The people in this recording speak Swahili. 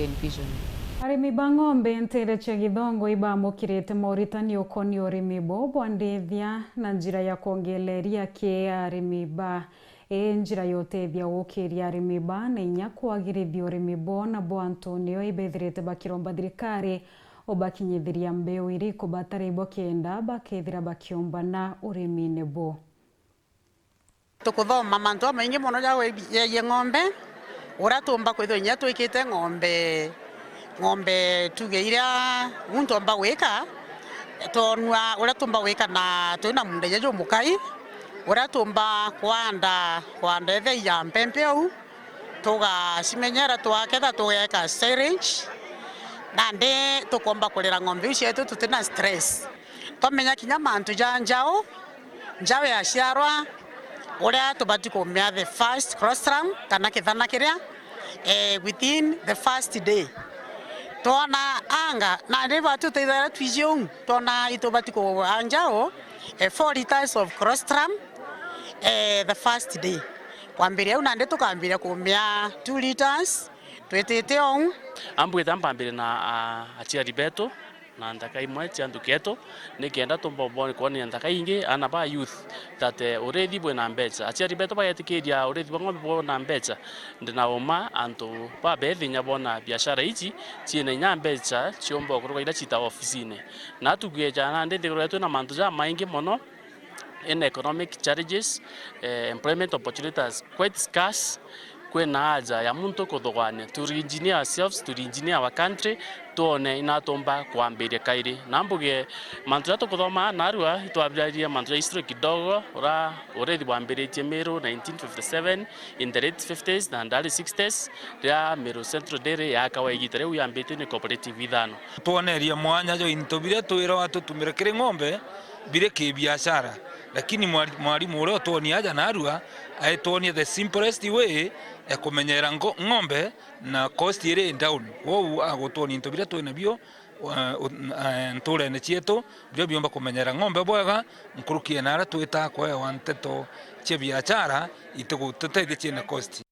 Envision. Arimi ba ng'ombe ntere cia githongo ibamukirite moritani ukoni urimi bo bwandithia na njira ya kuongeleria ki arimi ba njira ya utethia gukiria arimi ba na inya kwagirithia urimi bo na bo Antonio ibethirite bakiromba thirikari ubakinyithiria mbeu iriku batari bo kenda bakethira bakiombana urimi-ini bo. Tukuthoma mantu maingi muno ya ng'ombe ura tumba kwithwa inya twikite ng'ombe tuge iria muntu omba gwika tonwa ura tumba gwika na twina mundeja jo mukai ura tumba kwanda ethe ya mpempe au tugacimenyera twaketha tugeka silage nande tukomba kulira ng'ombe icio yetu tutina stress twamenya kinya mantu ja njao ya ciarwa uria tubati kumia the first colostrum kana kithana kiria within the first day tona anga na ndeva tuteithara twiziu tona itubati ku anjao 4 liters of colostrum the first day kwambiria una nde tukambiria kumia 2 liters twetete on ambwe tambambire na achiari beto na ndaka imwe cia nduketo nikienda tumbombo kwani ndaka ingi ana ba youth that already bwena mbecha achiari beto bayetikiria already bang'ombe bona mbecha ndina oma antu ba bethinya bona biashara ichi ciene nya mbecha ciombo kuruga ila chita ofisine na tugeja na ndende kuretu na mantu ja maingi mono in economic challenges employment opportunities quite scarce kwena haja ya muntu kuthogwane to engineer ourselves to engineer our country tuone inatomba kwambiria kairi nambuge mantu ya tukuthoma narua itwabiria mantu ya history kidogo ura already wambiritie Meru 1957 in the late 50s and early 60s ya Meru Central Dairy ya kawaigita riu yambite ni cooperative ithano tuoneria mwanya jo intobire twira watu tumirekere ng'ombe bire ki biashara lakini mwalimu ule tuonia aja narua aituonia the simplest way ya kumenyera ng'ombe na cost ire down wo agutuonia ntobire twina bio nturene cietu bio biomba kumenyera ng'ombe bwega nkurukie nara twita kwa wanteto cia biashara itugututeithie na cost